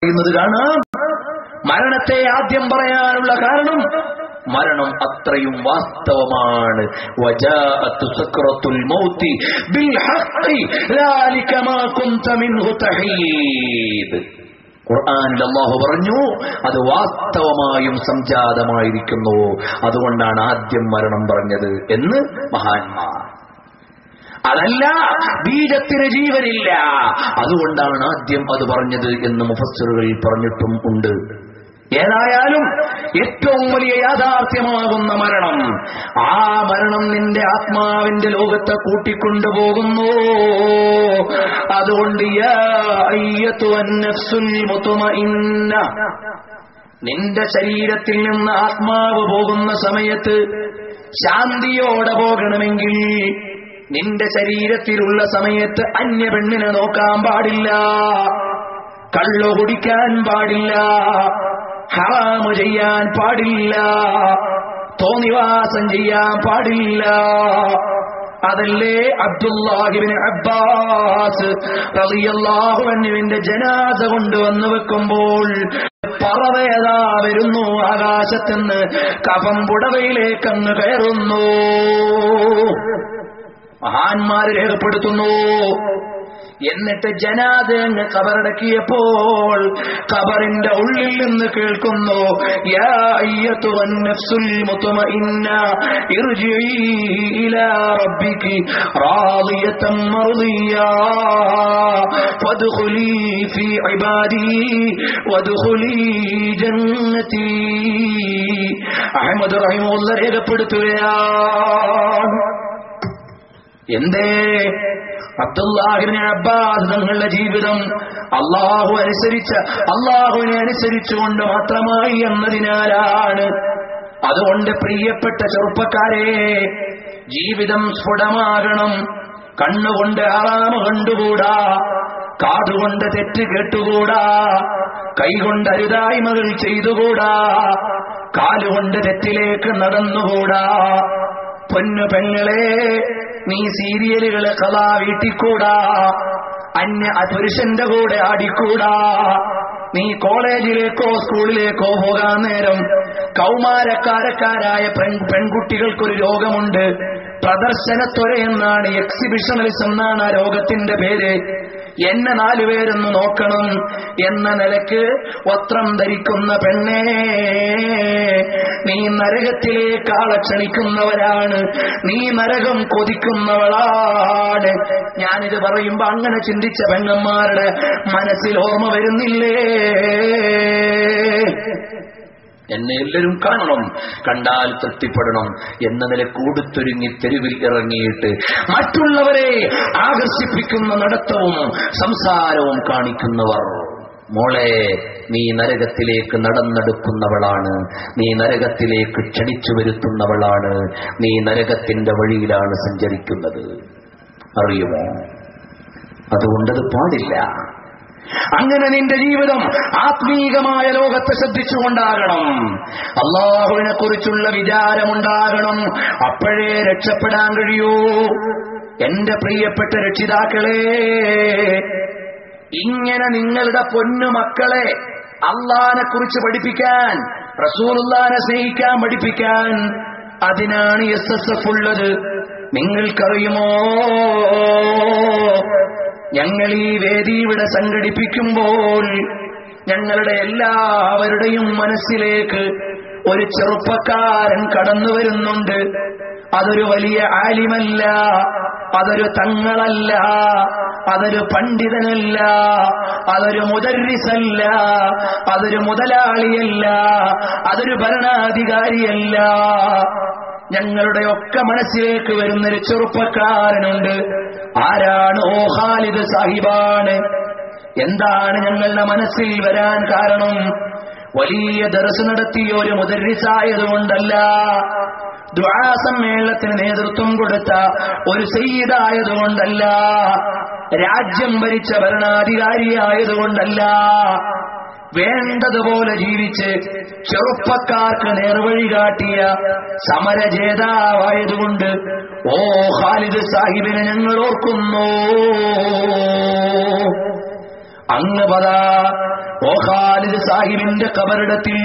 പറയുന്നത് കാണാം. മരണത്തെ ആദ്യം പറയാനുള്ള കാരണം മരണം അത്രയും വാസ്തവമാണ്. വജാഅത്തു സക്റത്തുൽ മൗതി ബിൽ ഹഖ് ലാലിക മാ കുൻത മിൻഹു തഹീദ്. ഖുർആനിൽ അല്ലാഹു പറഞ്ഞു അത് വാസ്തവമായും സംജാതമായിരിക്കുന്നു, അതുകൊണ്ടാണ് ആദ്യം മരണം പറഞ്ഞത് എന്ന് മഹാന്മാർ. അതല്ല ബീജത്തിന് ജീവനില്ല, അതുകൊണ്ടാണ് ആദ്യം അത് പറഞ്ഞത് എന്ന് മുഫസ്സിറുകൾ പറഞ്ഞിട്ടും ഉണ്ട്. ഏതായാലും ഏറ്റവും വലിയ യാഥാർത്ഥ്യമാകുന്ന മരണം, ആ മരണം നിന്റെ ആത്മാവിന്റെ ലോകത്തെ കൂട്ടിക്കൊണ്ടുപോകുന്നു. അതുകൊണ്ട് യാ അയ്യത്തുൻ നഫ്സുൽ മുത്മഇന്ന, നിന്റെ ശരീരത്തിൽ നിന്ന് ആത്മാവ് പോകുന്ന സമയത്ത് ശാന്തിയോടെ പോകണമെങ്കിൽ നിന്റെ ശരീരത്തിലുള്ള സമയത്ത് അന്യ പെണ്ണിനെ നോക്കാൻ പാടില്ല, കള്ളു കുടിക്കാൻ പാടില്ല, ഹറാമ് ചെയ്യാൻ പാടില്ല, തോന്നിവാസം ചെയ്യാൻ പാടില്ല. അതല്ലേ അബ്ദുല്ലാഹി ഇബ്നു അബ്ബാസ് റളിയല്ലാഹു അൻഹുവിന്റെ ജനാസ കൊണ്ടുവന്ന് വെക്കുമ്പോൾ പറവേതാ വരുന്നു ആകാശത്തുനിന്ന്, കഫം പുടവയിലേക്കങ്ങ് കയറുന്നു. മഹാന്മാര് രേഖപ്പെടുത്തുന്നു. എന്നിട്ട് ജനാദ അങ്ങ് ഖബറടക്കിയപ്പോൾ ഖബറിന്റെ ഉള്ളിൽ നിന്ന് കേൾക്കുന്നു, യാ അയ്യത്തുൻ നഫ്സുൽ മുത്മഇന്ന ഇർജിഇ ഇലാ റബ്ബികി റാദിയതൻ മർദിയാ ഫദ്ഖുലി ഫീ ഇബാദി വദ്ഖുലി ജന്നതി. അഹ്മദ് റഹിമഹുല്ലാഹ് രേഖപ്പെടുത്തുകയാണ്. എന്തേ അബ്ദുല്ലാഹി ഇബ്നു അബ്ബാസ് തങ്ങളുടെ ജീവിതം അള്ളാഹുവിനെ അനുസരിച്ചുകൊണ്ട് മാത്രമായി എന്നതിനാലാണ്. അതുകൊണ്ട് പ്രിയപ്പെട്ട ചെറുപ്പക്കാരെ, ജീവിതം സ്ഫുടമാകണം. കണ്ണുകൊണ്ട് ഹറാമ് കണ്ടുകൂടാ, കാതുകൊണ്ട് തെറ്റ് കേട്ടുകൂടാ, കൈകൊണ്ട് അരുതായ്മകൾ ചെയ്തുകൂടാ, കാലുകൊണ്ട് തെറ്റിലേക്ക് നടന്നുകൂടാ. പൊന്നു പെങ്ങളെ, നീ സീരിയലുകളെ കളാ വീട്ടിക്കൂടാ, അന്യ പുരുഷന്റെ കൂടെ ആടിക്കൂടാ. നീ കോളേജിലേക്കോ സ്കൂളിലേക്കോ പോകാൻ നേരം കൗമാരക്കാരക്കാരായ പെൺകുട്ടികൾക്കൊരു രോഗമുണ്ട്, പ്രദർശനത്വര എന്നാണ്, എക്സിബിഷണലിസം എന്നാണ് ആ രോഗത്തിന്റെ പേര്. എന്നെ 4 പേരൊന്ന് നോക്കണം എന്ന നിലക്ക് വസ്ത്രം ധരിക്കുന്ന പെണ്ണേ, നീ നരകത്തിലേക്ക് ആളെ ക്ഷണിക്കുന്നവരാണ്, നീ നരകം കൊതിക്കുന്നവളാണ്. ഞാനിത് പറയുമ്പോ അങ്ങനെ ചിന്തിച്ച പെണ്ണന്മാരുടെ മനസ്സിൽ ഓർമ്മ വരുന്നില്ലേ? എന്നെ എല്ലാവരും കാണണം, കണ്ടാൽ തൃപ്തിപ്പെടണം എന്ന നില കൂടുത്തൊരുങ്ങി തെരുവിൽ ഇറങ്ങിയിട്ട് മറ്റുള്ളവരെ ആകർഷിപ്പിക്കുന്ന നടത്തവും സംസാരവും കാണിക്കുന്നവർ, മോളെ നീ നരകത്തിലേക്ക് നടന്നെടുക്കുന്നവളാണ്, നീ നരകത്തിലേക്ക് ക്ഷണിച്ചു വരുത്തുന്നവളാണ്, നീ നരകത്തിന്റെ വഴിയിലാണ് സഞ്ചരിക്കുന്നത്. അറിയുമോ? അതുകൊണ്ടത് പാടില്ല. അങ്ങനെ നിന്റെ ജീവിതം ആത്മീകമായ ലോകത്തെ ശ്രദ്ധിച്ചുകൊണ്ടാകണം, അള്ളാഹുവിനെ കുറിച്ചുള്ള വിചാരമുണ്ടാകണം. അപ്പോഴേ രക്ഷപ്പെടാൻ കഴിയൂ. എന്റെ പ്രിയപ്പെട്ട രക്ഷിതാക്കളെ, ഇങ്ങനെ നിങ്ങളുടെ പൊന്നു മക്കളെ അള്ളാഹിനെ കുറിച്ച് പഠിപ്പിക്കാൻ, റസൂലുള്ളാഹിനെ സ്നേഹിക്കാൻ പഠിപ്പിക്കാൻ, അതിനാണ് SSF ഉള്ളത്. നിങ്ങൾക്കറിയുമോ, ഞങ്ങൾ ഈ വേദി ഇവിടെ സംഘടിപ്പിക്കുമ്പോൾ ഞങ്ങളുടെ എല്ലാവരുടെയും മനസ്സിലേക്ക് ഒരു ചെറുപ്പക്കാരൻ കടന്നു വരുന്നുണ്ട്. അതൊരു വലിയ ആലിമല്ല, അതൊരു തങ്ങളല്ല, അതൊരു പണ്ഡിതനല്ല, അതൊരു മുദർരിസല്ല, അതൊരു മുതലാളിയല്ല, അതൊരു ഭരണാധികാരിയല്ല. ഞങ്ങളുടെയൊക്കെ മനസ്സിലേക്ക് വരുന്നൊരു ചെറുപ്പക്കാരനുണ്ട്. ആരാണ്? ഓ ഖാലിദ് സാഹിബാണ്. എന്താണ് ഞങ്ങളുടെ മനസ്സിൽ വരാൻ കാരണം? വലിയ ദർസ് നടത്തിയ ഒരു മുദർരിസായതുകൊണ്ടല്ല, ദുആ സമ്മേളനത്തിന് നേതൃത്വം കൊടുത്ത ഒരു സയ്യിദായതുകൊണ്ടല്ല, രാജ്യം ഭരിച്ച ഭരണാധികാരിയായതുകൊണ്ടല്ല, വേണ്ടതുപോലെ ജീവിച്ച് ചെറുപ്പക്കാർക്ക് നേർവഴി കാട്ടിയ സമരജേതാവായതുകൊണ്ട് ഓ ഖാലിദ് സാഹിബിനെ ഞങ്ങൾ ഓർക്കുന്നു. അങ്ങ് പതാ ഓ ഖാലിദ് സാഹിബിന്റെ ഖബറിടത്തിൽ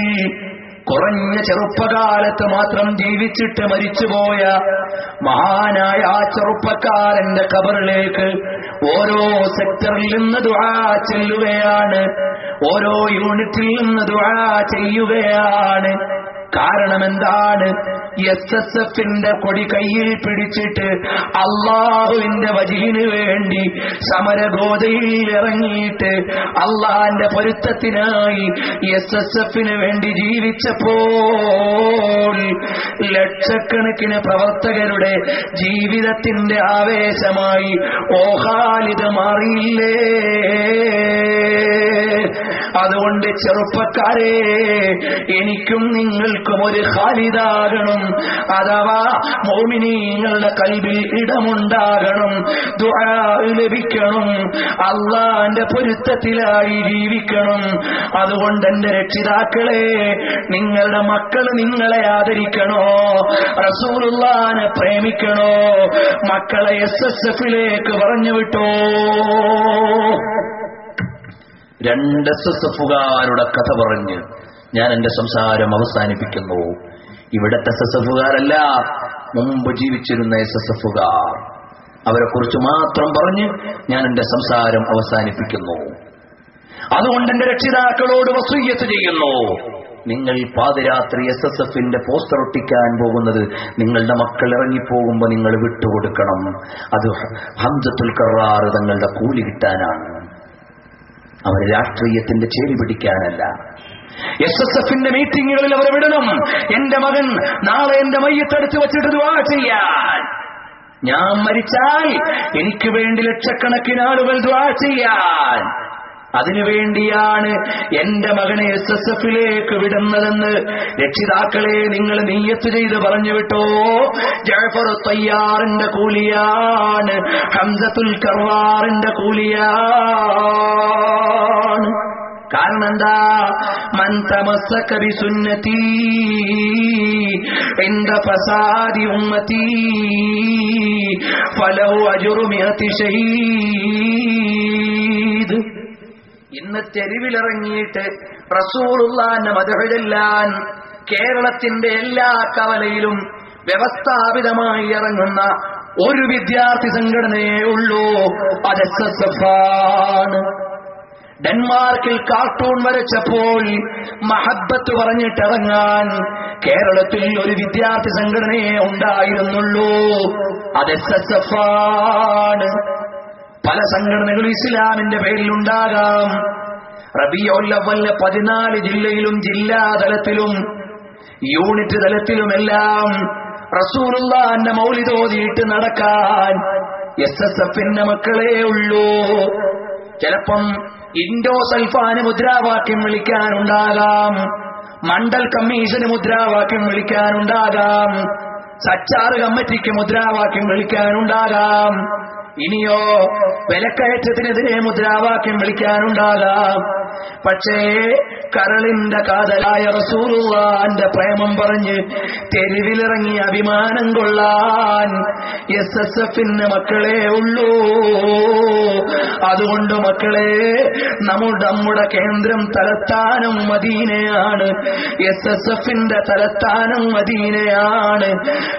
കുറഞ്ഞ ചെറുപ്പകാലത്ത് മാത്രം ജീവിച്ചിട്ട് മരിച്ചുപോയ മഹാനായ ആ ചെറുപ്പക്കാരന്റെ ഖബറിലേക്ക് ഓരോ സെക്ടറിൽ നിന്ന് ദുആ ചെല്ലുകയാണ്, ഓരോ യൂണിറ്റിൽ നിന്ന് ദുആ ചെയ്യുകയാണ്. കാരണം എന്താണ്? SSFന്റെ കൊടി കയ്യിൽ പിടിച്ചിട്ട് അള്ളാഹുവിന്റെ വജഹിന് വേണ്ടി സമരഗോതയിൽ ഇറങ്ങിയിട്ട് അള്ളാന്റെ പൊരുത്തത്തിനായി SSFന് വേണ്ടി ജീവിച്ചപ്പോൾ ലക്ഷക്കണക്കിന് പ്രവർത്തകരുടെ ജീവിതത്തിന്റെ ആവേശമായി ഓ ഖാലിദ് മാറിയില്ലേ? അതുകൊണ്ട് ചെറുപ്പക്കാരെ, എനിക്കും നിങ്ങൾക്കും ഒരു ഖാലിദാകണം. അഥവാ മുഅ്മിനീങ്ങളുടെ ഖൽബിൽ ഇടമുണ്ടാകണം, ദുആ ലഭിക്കണം, അല്ലാഹുവിന്റെ പൊരുത്തത്തിലായി ജീവിക്കണം. അതുകൊണ്ട് എന്റെ രക്ഷിതാക്കളെ, നിങ്ങളുടെ മക്കൾ നിങ്ങളെ ആദരിക്കണോ? റസൂലുള്ളാഹിനെ പ്രേമിക്കണോ? മക്കളെ SSFലേക്ക് പറഞ്ഞു വിട്ടോ? 2 SSFുകാരുടെ കഥ പറഞ്ഞ് ഞാൻ എന്റെ സംസാരം അവസാനിപ്പിക്കുന്നു. ഇവിടത്തെ SSFുകാരല്ല, മുമ്പ് ജീവിച്ചിരുന്ന SSFുകാർ. അവരെ കുറിച്ച് മാത്രം പറഞ്ഞ് ഞാൻ എന്റെ സംസാരം അവസാനിപ്പിക്കുന്നു. അതുകൊണ്ട് എന്റെ രക്ഷിതാക്കളോട് വസിയ്യത്ത് ചെയ്യുന്നു, നിങ്ങൾ പാതിരാത്രി SSFന്റെ പോസ്റ്റർ ഒട്ടിക്കാൻ പോകുന്നത് നിങ്ങളുടെ മക്കൾ ഇറങ്ങിപ്പോകുമ്പോ നിങ്ങൾ വിട്ടുകൊടുക്കണം. അത് ഹംസത്തുൽ കറാർ തങ്ങളുടെ കൂലി കിട്ടാനാണ്, അവർ രാഷ്ട്രീയത്തിന്റെ ചേരി പിടിക്കാനല്ല. SSFന്റെ മീറ്റിങ്ങുകളിൽ അവരെ വിടണം. എന്റെ മകൻ നാളെ എന്റെ മയ്യത്തെടുത്ത് വെച്ചിട്ട് ദുആ ചെയ്യാൻ, ഞാൻ മരിച്ചാൽ എനിക്ക് വേണ്ടി ലക്ഷക്കണക്കിന് ആളുകൾ ദുആ ചെയ്യാൻ. അതിനുവേണ്ടിയാണ് എന്റെ മകനെ SSFലേക്ക് വിടുന്നതെന്ന് രക്ഷിതാക്കളെ നിങ്ങൾ നിയ്യത്ത് ചെയ്ത് പറഞ്ഞു വിട്ടോ. ജഅഫർ തയ്യാറിന്റെ കൂലിയാണ്, ഹംസത്തുൽ കറാറിന്റെ കൂലിയാണ്. കാരണം എന്താ? മൻ തമസ്സക ബിസുന്നതി ഇൻദ ഫസാദി ഉമ്മതി ഫലഹു അജ്റു മിഅതി ശഹീദ്. ഇന്ന് തെരുവിലിറങ്ങിയിട്ട് റസൂലുള്ളാഹിനെ മദ്ഹ് ചൊല്ലാൻ കേരളത്തിന്റെ എല്ലാ കവലയിലും വ്യവസ്ഥാപിതമായി ഇറങ്ങുന്ന ഒരു വിദ്യാർത്ഥി സംഘടനയേ ഉള്ളൂ, അത് SSF ആണ്. ഡെൻമാർക്കിൽ കാർട്ടൂൺ വരച്ചപ്പോൾ മഹബ്ബത്ത് പറഞ്ഞിട്ടിറങ്ങാൻ കേരളത്തിൽ ഒരു വിദ്യാർത്ഥി സംഘടനയെ ഉണ്ടായിരുന്നുള്ളൂ, അത് SSF ആണ്. പല സംഘടനകളും ഇസ്ലാമിന്റെ പേരിൽ ഉണ്ടാകാം. റബീഉൽ അവ്വൽ 14 ജില്ലയിലും ജില്ലാ തലത്തിലും യൂണിറ്റ് തലത്തിലുമെല്ലാം റസൂലുള്ളാഹിന്റെ മൗലിദ് ഓതിയിട്ട് നടക്കാൻ SSFന്റെ മക്കളേ ഉള്ളൂ. ചിലപ്പം ഇൻഡോ സൽഫാന് മുദ്രാവാക്യം വിളിക്കാനുണ്ടാകാം, മണ്ഡൽ കമ്മീഷന് മുദ്രാവാക്യം വിളിക്കാനുണ്ടാകാം, സച്ചാർ കമ്മിറ്റിക്ക് മുദ്രാവാക്യം വിളിക്കാനുണ്ടാകാം, ഇനിയോ വിലക്കയറ്റത്തിനെതിരെ മുദ്രാവാക്യം വിളിക്കാനുണ്ടാകാം. പക്ഷേ കരളിന്റെ കാതലായ റസൂലുള്ളാഹിന്റെ പ്രേമം പറഞ്ഞ് തെരുവിലിറങ്ങി അഭിമാനം കൊള്ളാൻ SSFന്റെ മക്കളെ ഉള്ളൂ. അതുകൊണ്ട് മക്കളെ, നമ്മുടെ കേന്ദ്രം തലസ്ഥാനം മദീനയാണ്, SSFന്റെ തലസ്ഥാനം മദീനയാണ്.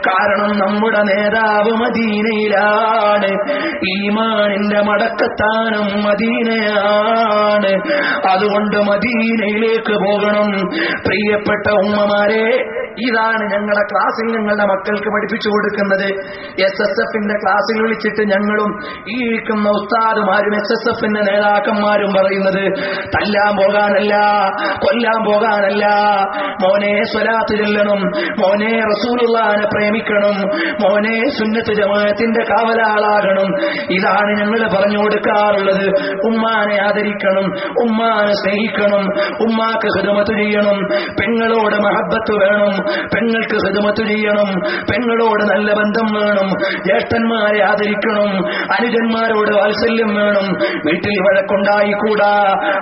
കാരണം നമ്മുടെ നേതാവ് മദീനയിലാണ്, ഈമാനിന്റെ മടക്കത്താനം മദീനയാണ്. അതുകൊണ്ട് മദീനയിലേക്ക് പോകണം. പ്രിയപ്പെട്ട ഉമ്മമാരെ, ഇതാണ് ഞങ്ങളുടെ ക്ലാസ്സിൽ ഞങ്ങളുടെ മക്കൾക്ക് പഠിപ്പിച്ചു കൊടുക്കുന്നത്. SSFന്റെ ക്ലാസ്സിൽ വിളിച്ചിട്ട് ഞങ്ങളും ഈ ഇരിക്കുന്ന ഉസ്താദുമാരും SSFന്റെ നേതാക്കന്മാരും പറയുന്നത് തല്ലാൻ പോകാനല്ല, കൊല്ലാൻ പോകാനല്ല. മോനെ സ്വലാത്ത് ചൊല്ലണം, മോനെ റസൂലുള്ളാഹിനെ പ്രേമിക്കണം, മോനെ സുന്നത്ത് ജമാഅത്തിന്റെ കാവലാളാകണം. ഇതാണ് ഞങ്ങൾ പറഞ്ഞു കൊടുക്കാറുള്ളത്. ഉമ്മാനെ ആദരിക്കണം, ഉമ്മാനെ സ്നേഹിക്കണം, ഉമ്മാക്ക് ഖിദ്മത്ത് ചെയ്യണം, പെങ്ങളോട് മഹബ്ബത്ത് വേണം, പെങ്ങൾക്ക് ഖിദ്മത്ത് ചെയ്യണം, പെങ്ങളോട് നല്ല ബന്ധം വേണം, ജ്യേഷ്ഠന്മാരെ ആദരിക്കണം, അനുജന്മാരോട് വാത്സല്യം വേണം, വീട്ടിൽ വഴക്കുണ്ടായിക്കൂടാ,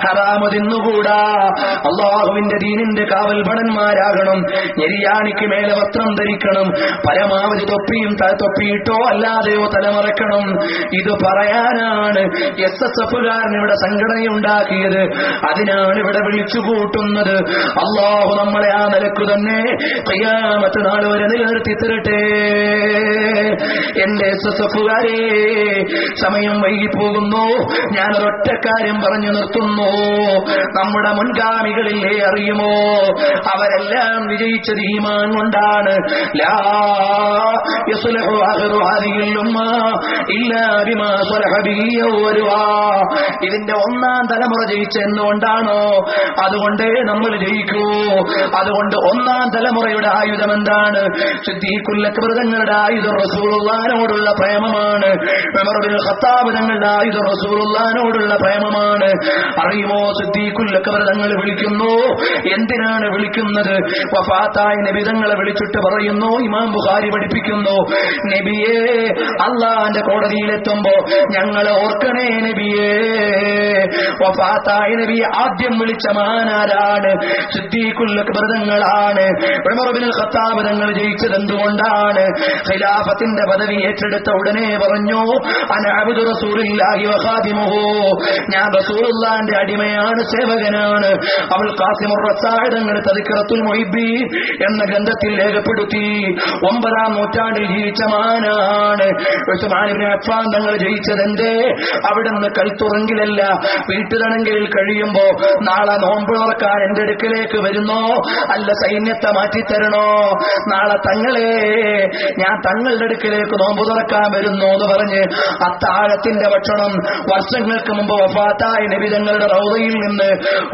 ഹറാമ് തിന്നുകൂടാ, അള്ളാഹുവിന്റെ ദീനിന്റെ കാവൽ ഭടന്മാരാകണം, ഞെരിയാണിക്ക് മേലെ വസ്ത്രം ധരിക്കണം, പരമാവധി തൊപ്പിയിട്ടോ അല്ലാതെയോ തലമറക്കണം. ഇത് പറയാനാണ് SSFകാരൻ ഇവിടെ സംഘടനയുണ്ടാക്കിയത്. അതിനാണ് ഇവിടെ വിളിച്ചുകൂട്ടുന്നത്. അള്ളാഹു നമ്മളെ ആ നിലക്കു തന്നെ ഖിയാമത്ത് നാൾ വരെ നിലനിർത്തി തരട്ടെ. എന്റെ SSFകാരെ, സമയം വൈകിപ്പോകുന്നു. ഞാനൊരൊറ്റ കാര്യം പറഞ്ഞു നിർത്തുന്നു. നമ്മുടെ മുൻഗാമികളിലെ അറിയുമോ, അവരെല്ലാം വിജയിച്ചത് ഈമാൻ കൊണ്ടാണ്. ലാ യസ്ലഹു ആഖിറു ഹാദിഹിൽ ഉമ്മ ഇല്ലാ ബിമാ സ്വലഹ ബിഹി അവ്വലുഹാ. ഇതിന്റെ ഒന്നാം തലമുറ ജയിച്ച എന്തുകൊണ്ടാണോ, അതുകൊണ്ടേ നമ്മൾ ജയിക്കൂ. അതുകൊണ്ട് ഒന്നാം തലമുറയുടെ ആയുധം എന്താണ്? സിദ്ദീഖുൽ അക്ബർ തങ്ങളുടെ ആയുധം റസൂലുള്ളാഹിനോടുള്ള പ്രേമമാണ്. ഉമർ ഇബ്നുൽ ഖത്താബ് തങ്ങളുടെ ആയുധം റസൂലുള്ളാഹിനോടുള്ള പ്രേമമാണ്. അറിയുമോ, സിദ്ദീഖുൽ അക്ബർ തങ്ങൾ വിളിക്കുന്നു. എന്തിനാണ് വിളിക്കുന്നത്? വഫാത്തായ നബി തങ്ങളെ വിളിച്ചിട്ട് പറയുന്നു, ഇമാം ബുഖാരി പഠിപ്പിക്കുന്നു, നബിയേ, അള്ളാന്റെ കോടതിയിലെത്തുമ്പോ ഞങ്ങളെ ഓർക്കണേ നബിയേ. വഫാത്തായ നബിയെ ആദ്യം വിളിച്ച മഹാനാരാണ്? സിദ്ദീഖുൽ അക്ബർ തങ്ങളാണ്. ഉമർ ഇബ്നുൽ ഖത്താബ് തങ്ങൾ ജയിച്ചത് എന്തുകൊണ്ടാണ്? ഖിലാഫത്തിന്റെ പദവി ഏറ്റെടുത്ത ഉടനെ പറഞ്ഞു, അന അബ്ദു റസൂലില്ലാഹി വ ഖാദിമുഹു, ഞാൻ റസൂലുള്ളാഹിന്റെ അടിമയാണ്, സേവകനാണ്. അബുൽ ഖാസിം റസാഇ തങ്ങൾ തദ്കിറത്തുൽ മുഹിബ്ബീൻ എന്ന ഗ്രന്ഥത്തിൽ രേഖപ്പെടുത്തി. 9-ാം നൂറ്റാണ്ടിൽ ജീവിച്ച മഹാനാണ്. ഉസ്മാൻ ഇബ്നു അഫ്ഫാൻ തങ്ങൾ ജയിച്ചതെന്തേ? അവിടുന്ന് കൽത്തുറങ്കിലല്ല, വീട്ടുതണങ്കിൽ കഴിയുമ്പോ നാളെ നോമ്പ് തുറക്കാൻ എന്റെ അടുക്കലേക്ക് വരുന്നോ, അല്ല സൈന്യത്തെ മാറ്റിത്തരണോ? നാളെ തങ്ങളെ, ഞാൻ തങ്ങളുടെ അടുക്കലേക്ക് നോമ്പ് തുറക്കാൻ വരുന്നു എന്ന് പറഞ്ഞ് അത്താഴത്തിന്റെ ഭക്ഷണം വർഷങ്ങൾക്ക് മുമ്പ് വഫാത്തായ നബി തങ്ങളുടെ റൗദയിൽ നിന്ന്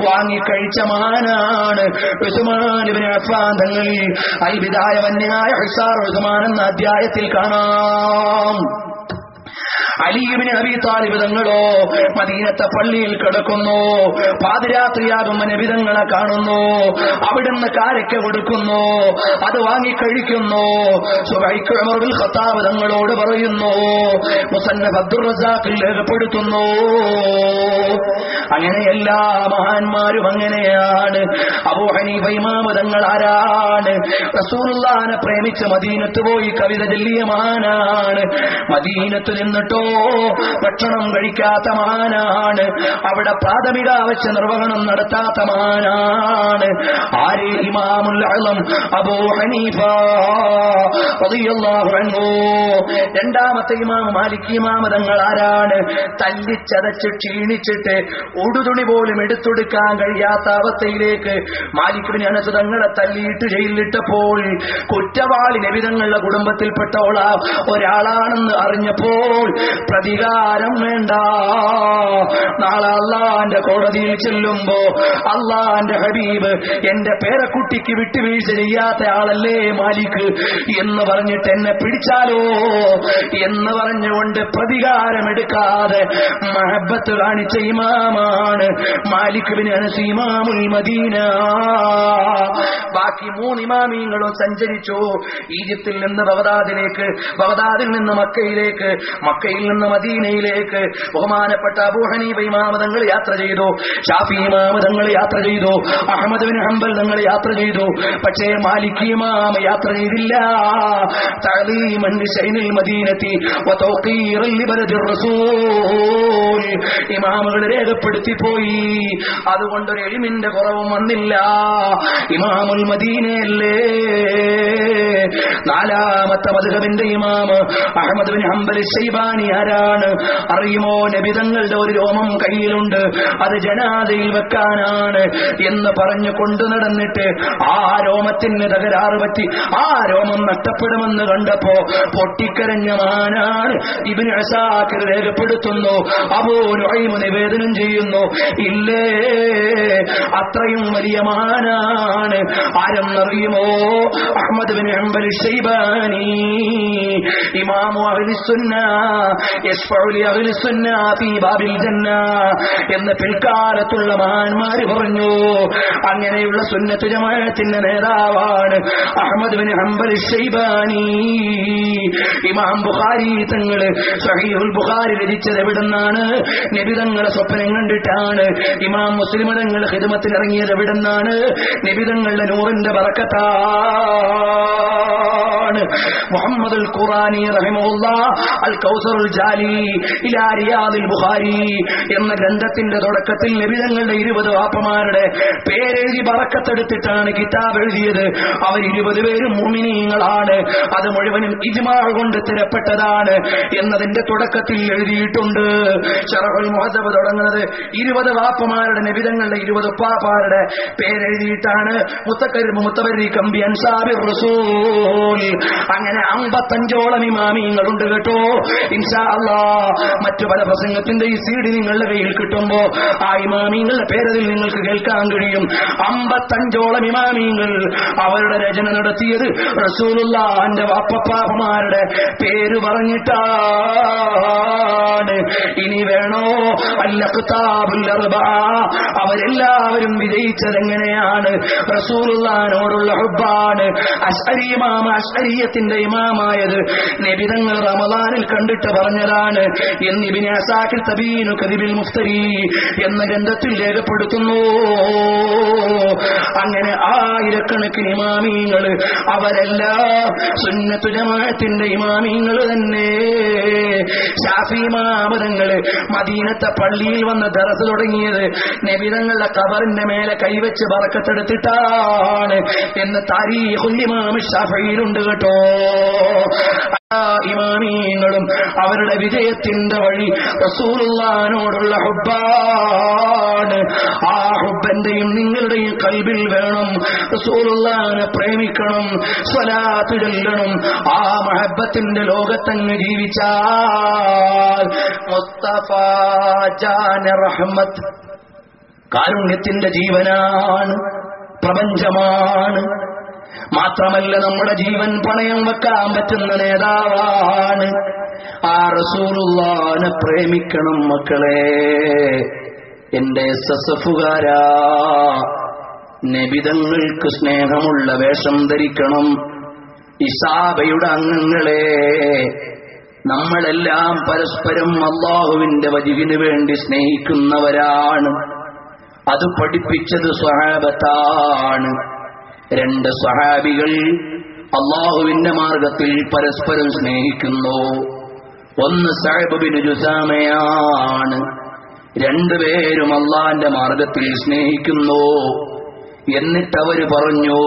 വാങ്ങിക്കഴിച്ച മഹാനാണ് ഉസ്മാൻ ഇബ്നു അഫ്ഫാൻ തങ്ങൾ. അൽ ബിദായ വന്യായ ഹിസാർ ഉസ്മാൻ എന്ന അധ്യായത്തിൽ കാണാം. അലി ഇബ്നു അബീ താലിബ് തങ്ങളോ മദീനത്തെ പള്ളിയിൽ കിടക്കുന്നു. പാതിരാത്രിയാകുമ്പോ നബി തങ്ങളെ കാണുന്നു. അവിടുന്ന് കാരക്ക കൊടുക്കുന്നു, അത് വാങ്ങിക്കഴിക്കുന്നു. സുബൈക്ക് ഉമർ ഇബ്നുൽ ഖത്താബ് തങ്ങളോട് പറയുന്നു, മുസന്നഫ് അബ്ദുർ റസാഖിൽ രേഖപ്പെടുത്തുന്നു. അങ്ങനെ എല്ലാ മഹാന്മാരും അങ്ങനെയാണ്. അബൂ ഹനീഫ ഇമാം തങ്ങൾ ആരാണ്? റസൂലുള്ളാഹിനെ പ്രേമിച്ച് മദീനത്ത് പോയി കവിത ചൊല്ലിയ മഹാനാണ്. മദീനത്ത് നിന്നിട്ടോ ഭക്ഷണം കഴിക്കാത്ത മഹാനാണ്. അവിടെ പ്രാഥമിക ആവശ്യ നിർവഹണം നടത്താത്ത മഹാനാണ്. ആര്? ഇമാമുൽ അഅ്ലം അബൂ ഹനീഫ റളിയല്ലാഹു അൻഹു. രണ്ടാമത്തെ ഇമാം മാലിക് ഇമാം തങ്ങൾ ആരാണ്? തല്ലിച്ചതച്ച് ക്ഷീണിച്ചിട്ട് ഉടുതുണി പോലും എടുത്തെടുക്കാൻ കഴിയാത്ത അവസ്ഥയിലേക്ക് മാലിക് ഇബ്നു അനസ് തങ്ങളെ തല്ലിയിട്ട് ജയിലിലിട്ടപ്പോൾ കുറ്റവാളി നബി തങ്ങളുടെ കുടുംബത്തിൽപ്പെട്ട ഒരാളാണെന്ന് അറിഞ്ഞപ്പോൾ പ്രതികാരം വേണ്ട, നാളെ അള്ളാന്റെ കോടതിയിൽ ചെല്ലുമ്പോ അള്ളാന്റെ ഹബീബ് എന്റെ പേരക്കുട്ടിക്ക് വിട്ടുവീഴ്ച ചെയ്യാത്ത ആളല്ലേ മാലിക് എന്ന് പറഞ്ഞിട്ട് എന്നെ പിടിച്ചാലോ എന്ന് പറഞ്ഞുകൊണ്ട് പ്രതികാരമെടുക്കാതെ മഹബത്ത് കാണിച്ച ഇമാമാണ് മാലിക് ഇബ്നു അനസ് ഇമാമുൽ മദീന. ബാക്കി 3 ഇമാമീങ്ങളും സഞ്ചരിച്ചു. ഈജിപ്തിൽ നിന്ന് ബഗ്ദാദിലേക്ക്, ബഗ്ദാദിൽ നിന്ന് മക്കയിലേക്ക്, മക്കയിൽ നിന്ന് മദീനയിലേക്ക്. ബഹുമാനപ്പെട്ട അബൂ ഹനീഫ ഇമാം തങ്ങൾ യാത്ര ചെയ്തു, ഷാഫി ഇമാം തങ്ങൾ യാത്ര ചെയ്തു, അഹ്മദ് ബിൻ ഹംബൽ തങ്ങൾ യാത്ര ചെയ്തു. പക്ഷേ മാലിക് ഇമാം യാത്ര ചെയ്തില്ല. തഅലീമൻ ലിശൈനിൽ മദീനത്തി വതൗഖീറൻ ലിബലദിർ റസൂൽ, ഇമാമുകൾ രേഖപ്പെടുത്തി പോയി. അതുകൊണ്ടൊരു ഇൽമിന്റെ കുറവും വന്നില്ല. ഇമാമുൽ മദീനയല്ലേ. 4ാമത്തെ മദ്ഹബിന്റെ ഇമാം അഹ്മദ് ബിൻ ഹംബൽ ശൈബാനി ആരാണ്? അറിയുമോ? നബി തങ്ങളുടെ ഒരു രോമം കയ്യിലുണ്ട്, അത് ജനാദയിൽ വെക്കാനാണ് എന്ന് പറഞ്ഞു കൊണ്ടു നടന്നിട്ട് ആ രോമത്തിന് തകരാറ് പറ്റി, ആ രോമം നഷ്ടപ്പെടുമെന്ന് കണ്ടപ്പോ പൊട്ടിക്കരഞ്ഞ മഹാനാണ്. ഇബ്നു അസാക്കിർ രേഖപ്പെടുത്തുന്നു, അബൂ നുഐം നിവേദനം ചെയ്യുന്നു, ഇല്ലേ അത്രയും വലിയ മഹാനാണ്. ആരെന്നറിയുമോ? അഹ്മദ് ബിൻ ഹംബൽ ശൈബാനി, ഇമാമു അഹ്ലുസ് സുന്ന, യശ്ഫഉ ലി അഹ്ലുസ് സുന്ന ഫീ ബാബിൽ ജന്ന എന്ന് പിൽക്കാലത്തുള്ള മഹാന്മാര് പറഞ്ഞു. അങ്ങനെയുള്ള സുന്നത്ത് ജമാഅത്തിന്റെ നേതാവാണ് അഹ്മദ് ബിൻ ഹംബൽ ശൈബാനി. ഇമാം ബുഖാരി തങ്ങള് സഹീഹുൽ ബുഖാരി രചിച്ചത് എവിടുന്നാണ്? നബി തങ്ങളെ സ്വപ്നം കണ്ടിട്ടാണ്. ഇമാം മുസ്ലിം തങ്ങൾ ഖിദ്മത്തിൽ ഇറങ്ങിയത് എവിടുന്നാണ്? നബി തങ്ങളുടെ നൂറിന്റെ ബറക്കത്താണ്. മുഹമ്മദുൽ ഖുറാനി റഹിമഹുല്ലാഹ് അൽ കൗസറുൽ ജാലി ഇലാ റിയാദിൽ ബുഖാരി എന്ന ഗ്രന്ഥത്തിന്റെ തുടക്കത്തിൽ നബി തങ്ങളുടെ 20 വാപ്പമാരുടെ പേരെഴുതി ബറക്കത്തെടുത്തിട്ടാണ് കിതാബ് എഴുതിയത്. അവർ 20 പേരും മുഅ്മിനീങ്ങളാണ്. അത് മുഴുവനും ഇജ്മാ കൊണ്ട് സ്ഥിരപ്പെട്ടതാണ് എന്നതിന്റെ തുടക്കത്തിൽ എഴുതിയിട്ടുണ്ട്. ശറഹുൽ മുഹദ്ദബ് തുടങ്ങുന്നത് 20 വാപ്പമാരുടെ നബി തങ്ങളുടെ 20 ഉപ്പാപ്പാരുടെ പേരെഴുതിയിട്ടാണ്. മുത്തബർരികം ബി അൻസാബിർ റസൂൽ. അങ്ങനെ 55ഓളം ഇമാമിങ്ങളുണ്ട് കേട്ടോ. ഇൻഷാ അല്ലാഹ് മറ്റു പല പ്രസംഗത്തിന്റെ ഈ സീഡി നിങ്ങളുടെ കയ്യിൽ കിട്ടുമ്പോ ആ ഇമാമിങ്ങളുടെ പേരതിൽ നിങ്ങൾക്ക് കേൾക്കാൻ കഴിയും. 55ഓളം ഇമാമിങ്ങൾ അവരുടെ രചന നടത്തിയത് റസൂലുള്ളാഹിന്റെ വാപ്പപ്പാപ്പമാരുടെ പേര് പറഞ്ഞിട്ടാണ്. ഇനി വേണോ? അൽ-അഖ്താബുൽ അർബഅ. അവരെല്ലാവരും വിജയിച്ചത് എങ്ങനെയാണ്? റസൂലുള്ളാഹിനോടുള്ള ഹുബ്ബാണ്. അശ്അരി ഇമാം അശ്അരിയത്തിന്റെ ഇമാമായത് നബി തങ്ങൾ റമളാനിൽ കണ്ടിട്ട് പറഞ്ഞതാണ് എന്ന് ഇബ്നു അസാകിർ തബീനു കദിബിൽ മുഫ്തരി എന്ന ഗ്രന്ഥത്തിൽ രേഖപ്പെടുത്തുന്നു. അങ്ങനെ ആയിരക്കണക്കിന് ഇമാമിങ്ങൾ, അവരെല്ലാം സുന്നത്ത് ജമാഅത്തിന്റെ ഇമാമിങ്ങൾ തന്നെ. ശാഫി ഇമാമതങ്ങൾ മദീനത്തെ പള്ളിയിൽ വന്ന് ദർസ് തുടങ്ങിയത് നബി തങ്ങളുടെ ഖബറിന്റെ മേലെ കൈവച്ച് ബറക്കത്തെടുത്തിട്ടാണ് എന്ന് താരീഖുൽ ഇമാം ശാഫിയിലുണ്ട് കേട്ടോ. ഇമാമിങ്ങളും അവരുടെ വിജയത്തിന്റെ വഴി റസൂലുള്ളാഹിനോടുള്ള ഹുബ്ബാണ്. ആ ഹുബ്ബന്റെയും നിങ്ങളുടെയും ഖൽബിൽ വേണം. റസൂലുള്ളാഹിനെ പ്രേമിക്കണം, സ്വലാത്ത് ചൊല്ലണം. ആ മഹബ്ബത്തിന്റെ ലോകത്തങ്ങ് ജീവിച്ചാൽ മുസ്തഫ ജാന റഹ്മത്ത് കാരുണ്യത്തിന്റെ ജീവനാണ്, പ്രപഞ്ചമാണ്. മാത്രമല്ല നമ്മുടെ ജീവൻ പണയം വെക്കാൻ പറ്റുന്ന നേതാവാണ്. ആ റസൂലുള്ളാഹിനെ പ്രേമിക്കണം മക്കളെ. എന്റെ സസഫുകാരാ, നബിതങ്ങൾക്ക് സ്നേഹമുള്ള വേഷം ധരിക്കണം. ഇസാബയുടെ അംഗങ്ങളെ, നമ്മളെല്ലാം പരസ്പരം അല്ലാഹുവിന്റെ വജ്ഹിന് വേണ്ടി സ്നേഹിക്കുന്നവരാണ്. അത് പഠിപ്പിച്ചത് സ്വഹാബത്താണ്. 2 സ്വഹാബികൾ അല്ലാഹുവിന്റെ മാർഗത്തിൽ പരസ്പരം സ്നേഹിക്കുന്നു. ഒന്ന് സഅബ് ബിൻ ജുസാമയാണ്. 2 പേരും അല്ലാഹുവിന്റെ മാർഗത്തിൽ സ്നേഹിക്കുന്നു. എന്നിട്ടവര് പറഞ്ഞു,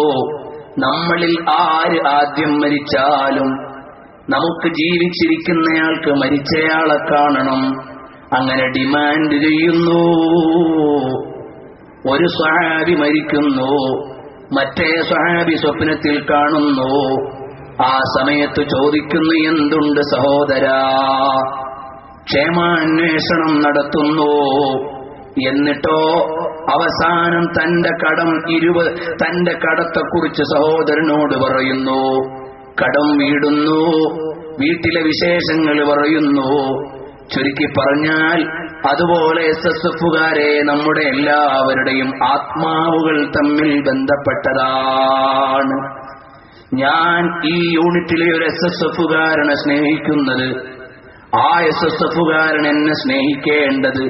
നമ്മളിൽ ആര് ആദ്യം മരിച്ചാലും നമുക്ക് ജീവിച്ചിരിക്കുന്നയാൾക്ക് മരിച്ചയാളെ കാണണം. അങ്ങനെ ഡിമാൻഡ് ചെയ്യുന്നു. ഒരു സ്വഹാബി മരിക്കുന്നു, മറ്റേ സ്വഹാബി സ്വപ്നത്തിൽ കാണുന്നു. ആ സമയത്ത് ചോദിക്കുന്നു, എന്തുണ്ട് സഹോദരാ? ക്ഷേമാന്വേഷണം നടത്തുന്നു. എന്നിട്ടോ അവസാനം തന്റെ കടത്തെക്കുറിച്ച് സഹോദരനോട് പറയുന്നു. കടം വീടുന്നു, വീട്ടിലെ വിശേഷങ്ങൾ പറയുന്നു. ചുരുക്കി പറഞ്ഞാൽ അതുപോലെ SSFകാരെ നമ്മുടെ എല്ലാവരുടെയും ആത്മാവുകൾ തമ്മിൽ ബന്ധപ്പെട്ടതാണ്. ഞാൻ ഈ യൂണിറ്റിലെ ഒരു SSFകാരനെ സ്നേഹിക്കുന്നത്, ആ SSFകാരൻ എന്നെ സ്നേഹിക്കേണ്ടത്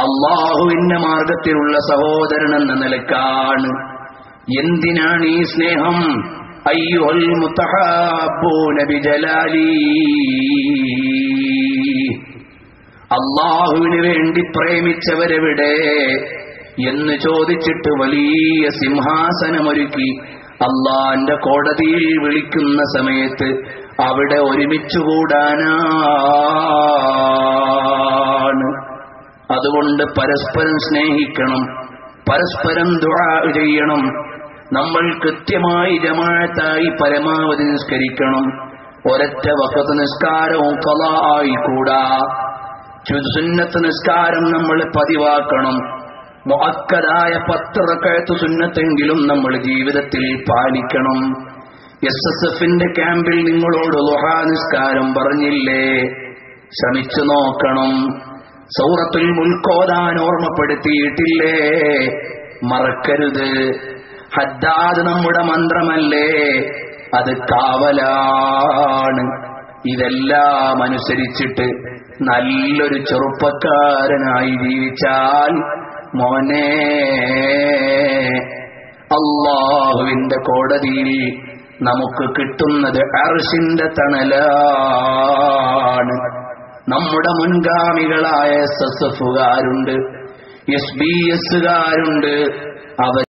അല്ലാഹുവിന്റെ മാർഗത്തിലുള്ള സഹോദരൻ എന്ന നിലക്കാണ്. എന്തിനാണ് ഈ സ്നേഹം? അയ്യുൽ മുതഹബ്ബൂന ബിജലാലി, അല്ലാഹുവിന് വേണ്ടി പ്രേമിച്ചവരെവിടെ എന്ന് ചോദിച്ചിട്ട് വലിയ സിംഹാസനമൊരുക്കി അല്ലാഹുവിന്റെ കോടതിയിൽ വിളിക്കുന്ന സമയത്ത് അവിടെ ഒരുമിച്ചുകൂടാനാണ്. അതുകൊണ്ട് പരസ്പരം സ്നേഹിക്കണം, പരസ്പരം ദുആ ചെയ്യണം. നമ്മൾ കൃത്യമായി ജമാഅത്തായി പരമാവധി നിസ്കരിക്കണം. ഒരൊറ്റ വഖത്ത് നിസ്കാരവും ഖളാ ആയിക്കൂടാ. സുന്നത്ത് നിസ്കാരം നമ്മൾ പതിവാക്കണം. മുഅക്കദായ 10 റക്അത്ത് സുന്നത്തെങ്കിലും നമ്മൾ ജീവിതത്തിൽ പാലിക്കണം. SSFന്റെ ക്യാമ്പിൽ നിങ്ങളോട് ളുഹാ നിസ്കാരം പറഞ്ഞില്ലേ? ശ്രമിച്ചു നോക്കണം. സൂറത്തുൽ മുൽക്ക് ഓതാൻ ഓർമ്മപ്പെടുത്തിയിട്ടില്ലേ? മറക്കരുത്. ഹദ്ദാദ് നമ്മുടെ മന്ത്രമല്ലേ? അത് കാവലാണ്. ഇതെല്ലാം അനുസരിച്ചിട്ട് നല്ലൊരു ചെറുപ്പക്കാരനായി ജീവിച്ചാൽ മോനെ, അല്ലാഹുവിന്റെ കോടതിയിൽ നമുക്ക് കിട്ടുന്നത് അർശിന്റെ തണലാണ്. നമ്മുടെ മുൻഗാമികളായ SSFുകാരുണ്ട്, SBS കാരുണ്ട്. അവർ